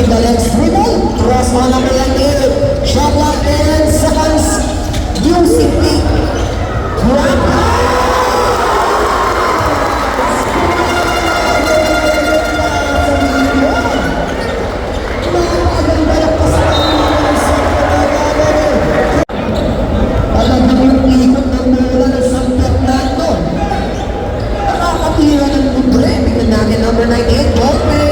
the next dribble. Cross on number 98. Shot clock 10 seconds. You simply grab. Number 98, Volpe!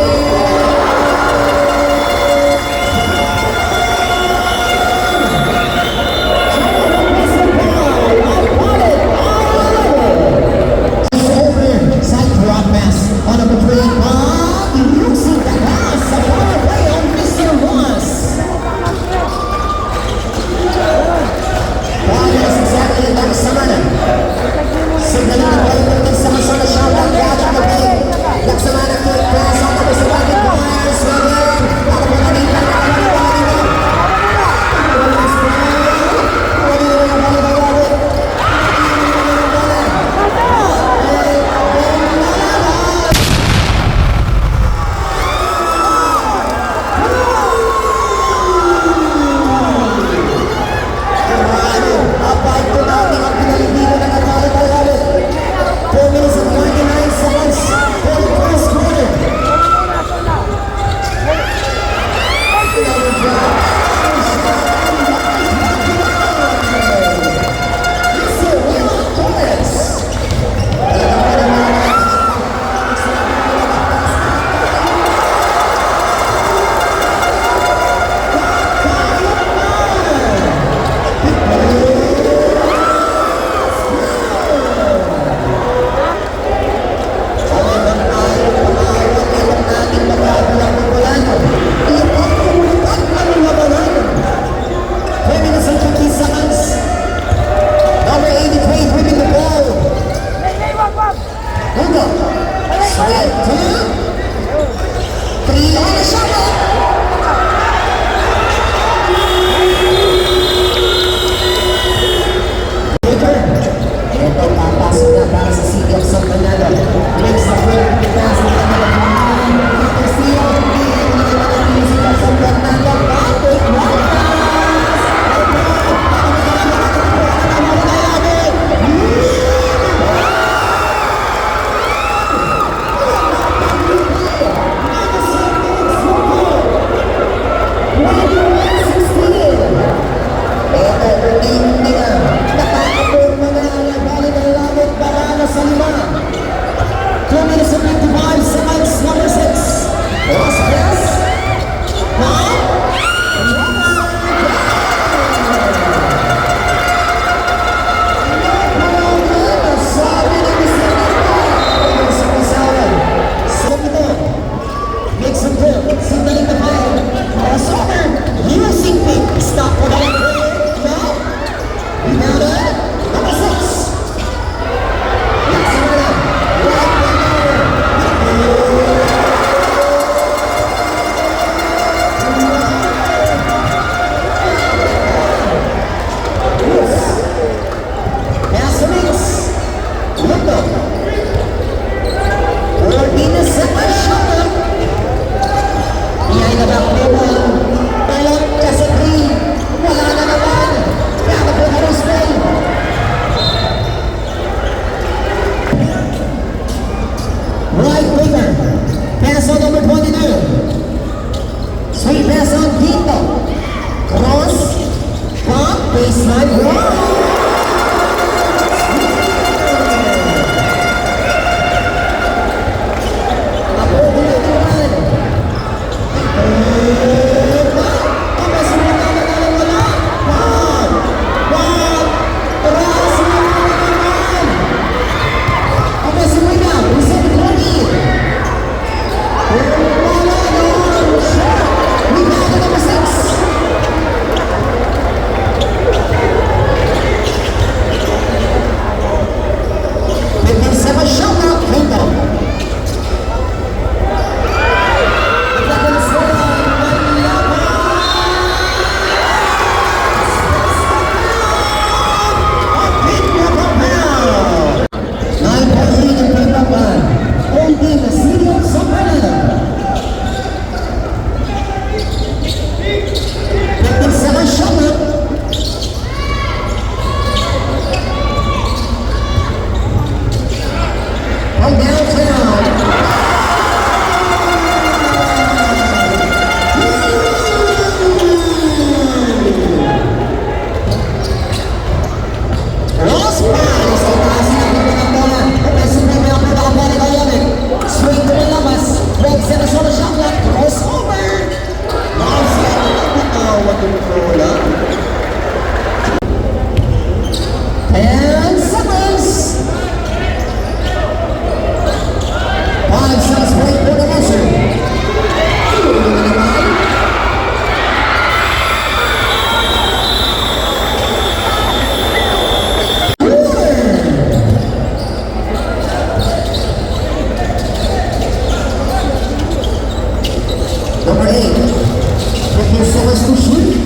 Number 8. 15 seconds to shoot.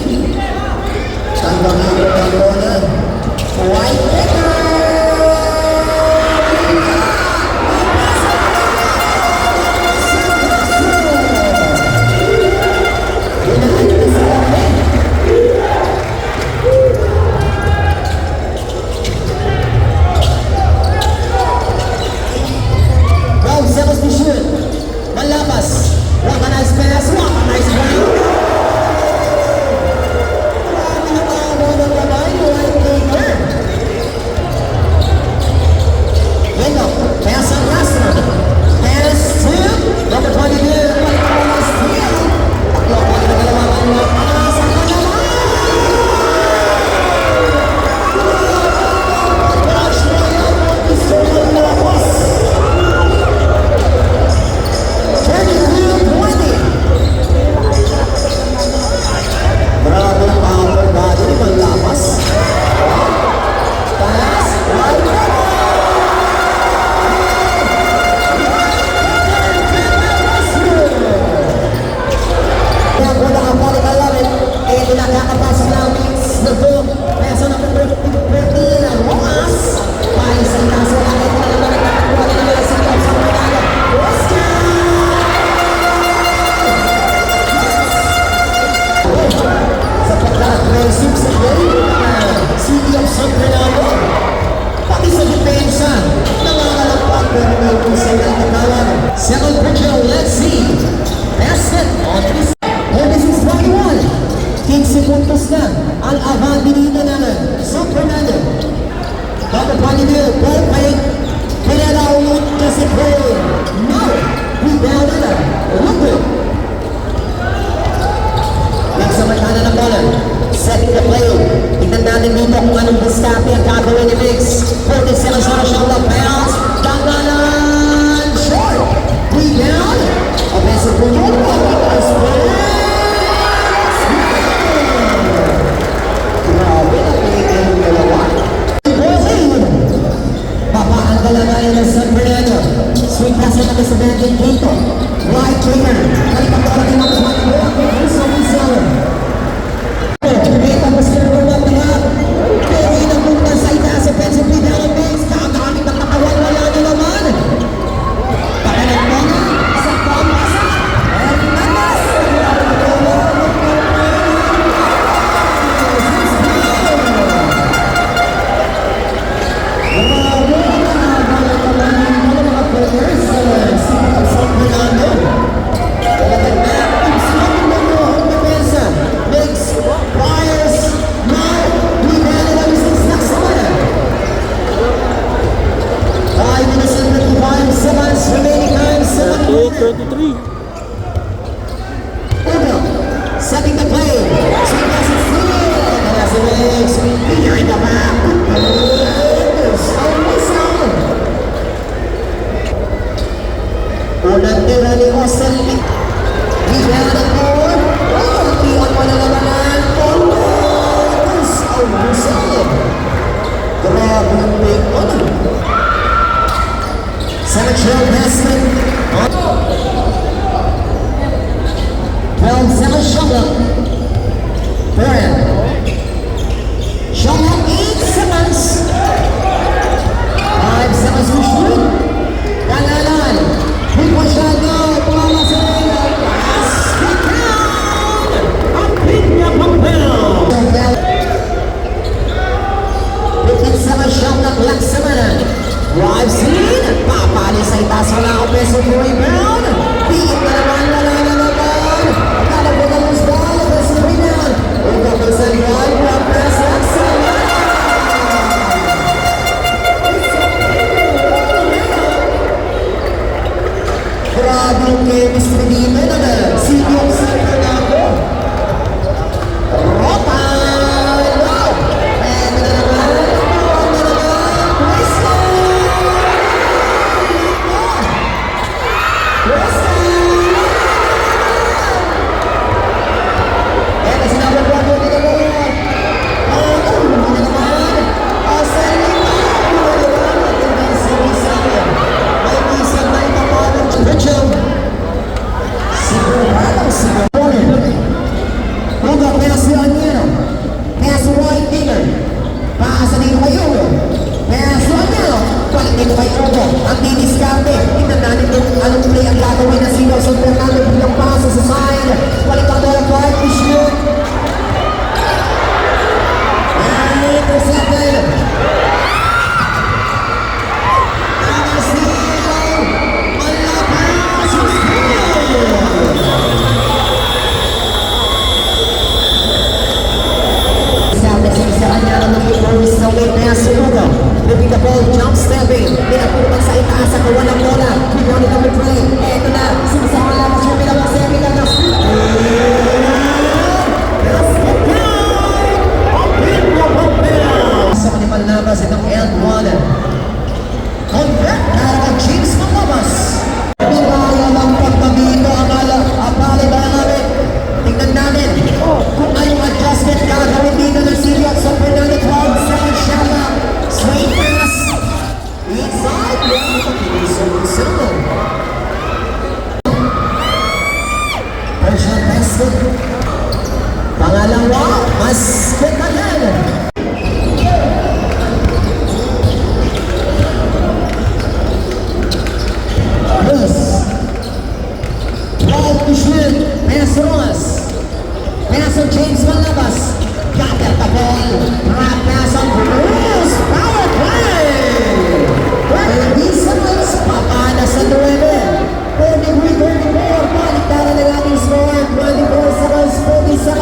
Tanggapin ang bola. White Baker. Second picture, let's see. Basket on this. And this is 21. 15 puntos na ang avandinita namin. So, Fernando. Dapat panibig, ball fake. Pinalaulot kasi play. No! Rebound na. Lupit. Nagsamantala ng bola. Setting the play. Tignan natin dito kung anong diskarte ang gagawin ni Biggs. 47 shot of bounce. Tanganan. Short. Rebound. Offensive rebound. Grabe na pinigil yung dalawa. Papaan kalamayan ng San Fernando. Sweet pass na kami sa Brandon Quinto. Right winger. Kalipat na kami ng mga buwan. Sa Rizal. Ito mas kinagawag na nga. Pero inapunta sa itaas. Offensive rebound ng Biggs. Kakakamit ng katawan. Wala na naman. Pakalang mo na. Sa pamasa. Hernandez. Setting the play. Sweet pass is through. And as it is, behind the back. Unang tira ni Austin. Rebound ang board. Tiyan mo na naman. Pontos. Austin. Grabe ang big on. Central Western. 12-7 shot. Foreign. Shot 8 seconds. 5 seconds to shoot. Kalalan. Big one shot go. Tumama sa rin. Basket down. Ang pinya Pampel. 15-7 shot na Black Samanan. Drives in. Papali sa itaas. Wala ang peso for rebound. Piit na naman. Wala na naman. Akala ko na lose ball. Peso rebound. Ito pa sa rebound. One pass. Black Samanan. Grabe yung chemistry dito na Senior Center na ako. Rota! No! And na naman. Sigurado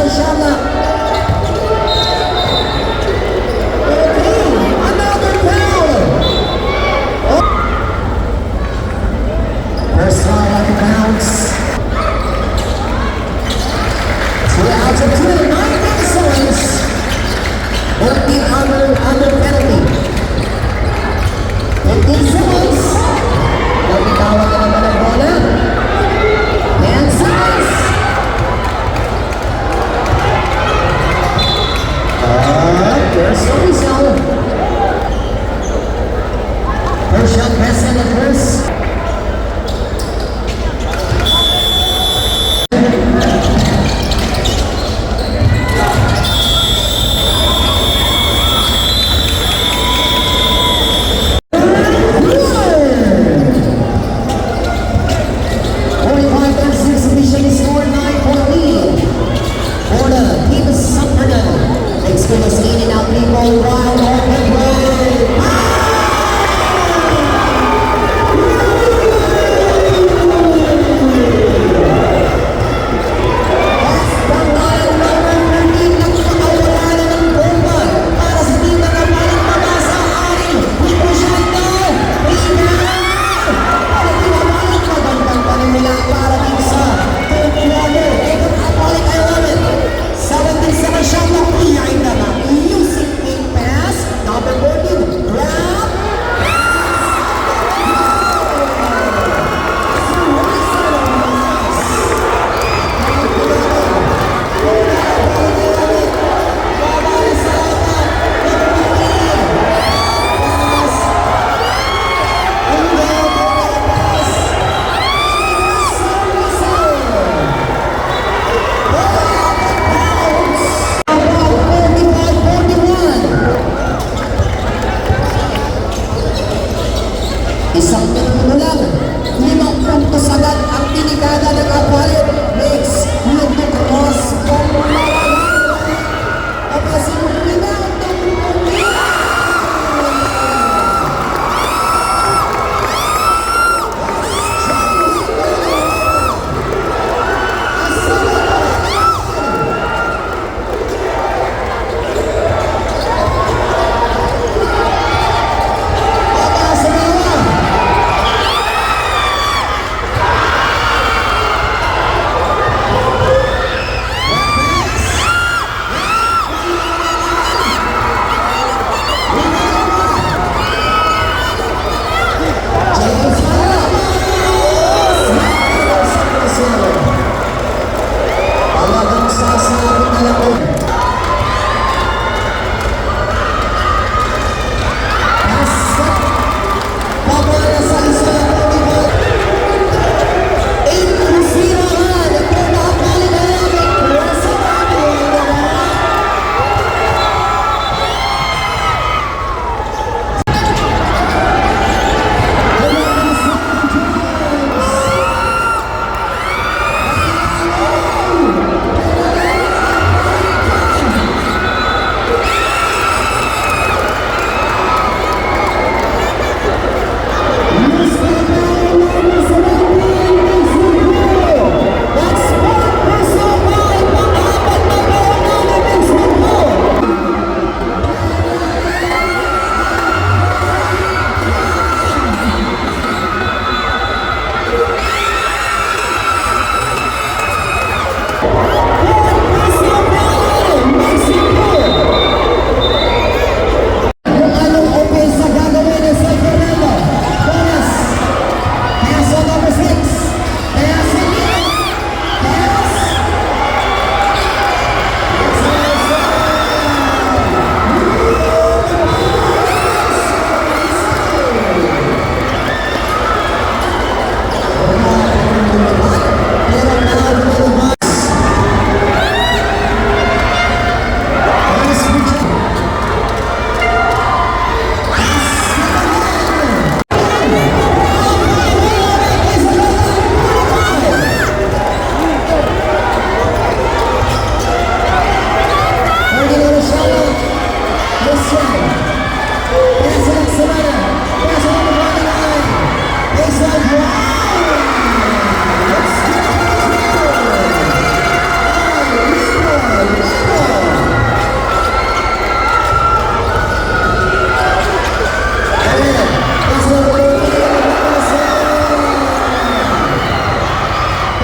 shot clock. Okay, another foul. Oh. First foul out of bounds. 2 outs of 2, 9 baselines. Both team under penalty. 15 seconds. Nagbitawa na naman ang bola. 10 seconds.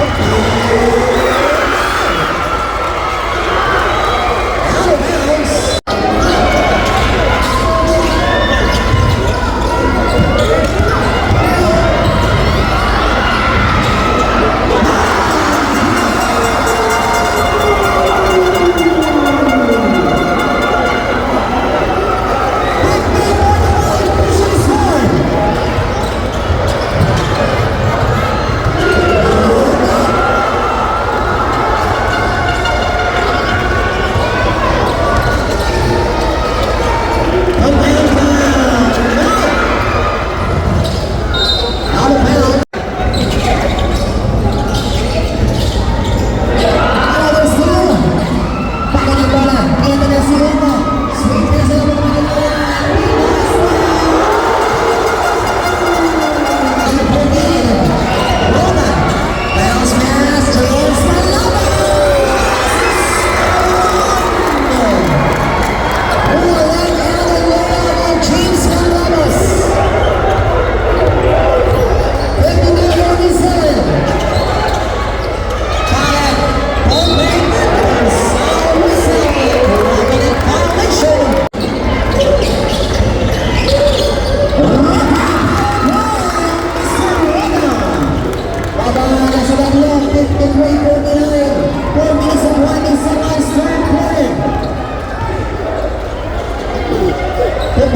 Out of bounds.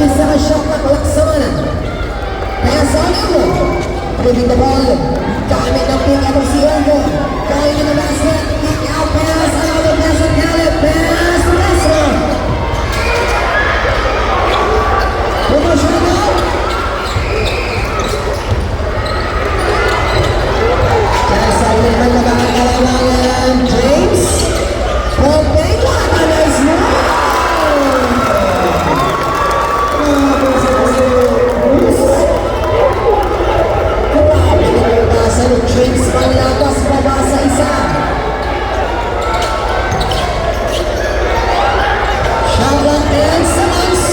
Bisa ka shot na kalaksaman. Kaya sa ulo, moving the ball. Gamit ng ping atong si Ongo. Going in the basket. Kick out pass. Another pass on Caleb. Pass to Mesro. Promotion na daw. Kaya sa ulo naman na bang kalawangan James. Pompeya. Nice move. James panlapas baba sa isa. Sharon and Simmons.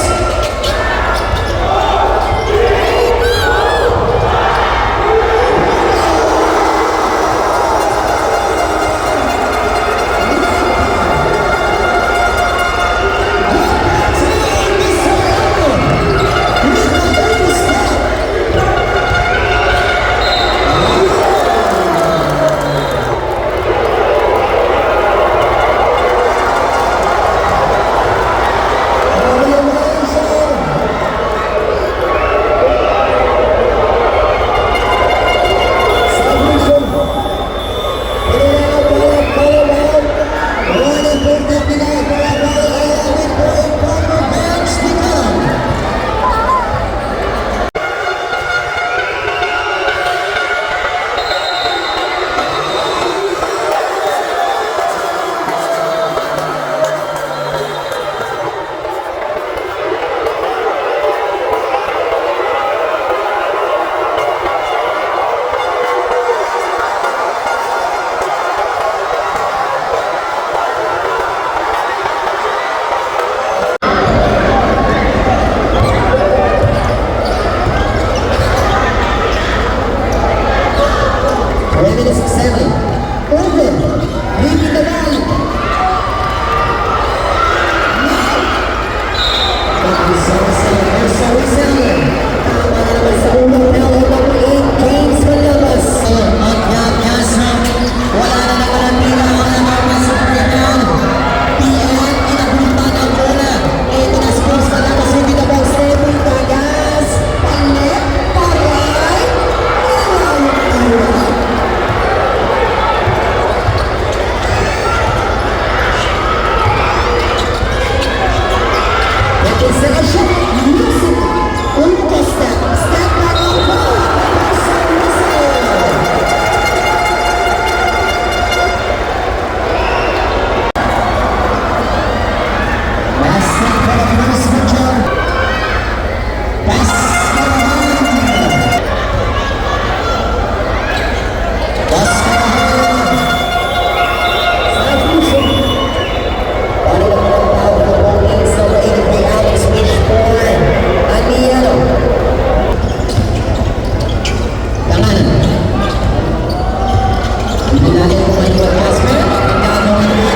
Ilalim mo kayo ang Casper. Gano'n ang ano.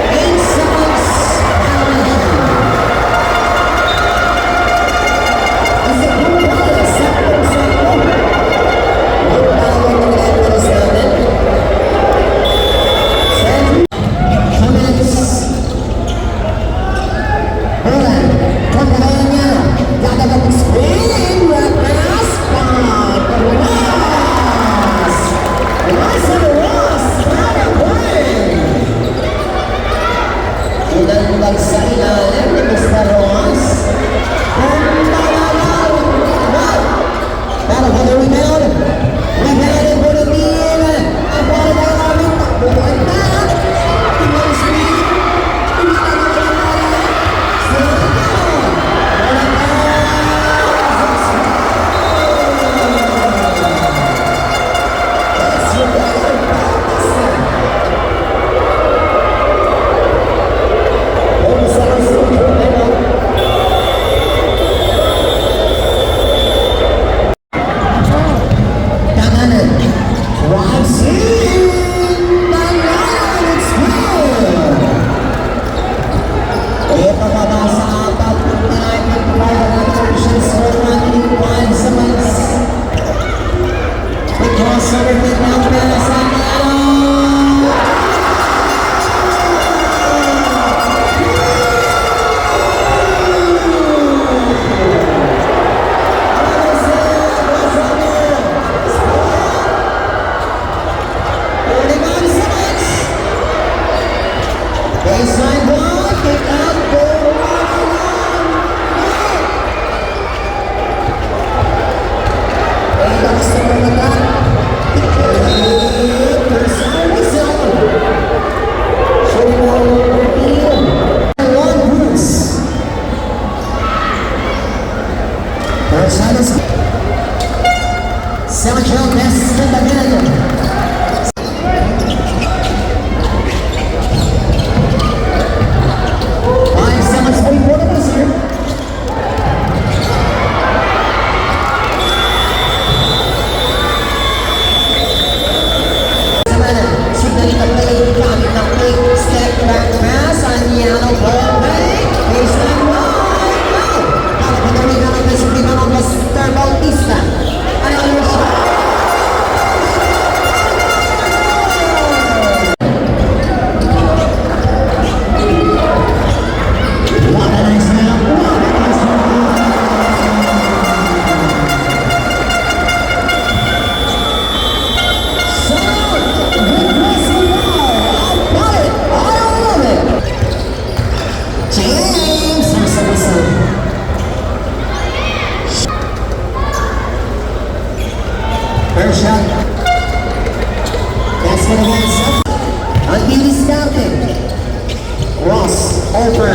8 seconds. Isa po ba? Sakto-sakto. Ang tawag ng reference natin. 2 minutes. Bola. Kontrolnya niya. Gagawin ng spin. Pass. Pass. Ross. Ulan-ulan sa ilalim ni Mr. Ross. Pero for the rebound. Rebounded for the team. Ang bola na namin. Takbuhan na. Tingnan speed. Tingnan ang bola. Baseline ball, kick out, goal, Sergio Messi in the middle. 5 seconds for the quarter here. Signal ng play, gamit ng quick step back pass, ang yellow ball play, baseline right, now. Para patuloy na ng disiplina ng Mr. Bautista. Another shot. What a nice layup, what a nice layup. So, good pressing ball. I got it, I love it. James, whistle. First shot. That's gonna be it. Until he started. Ross over.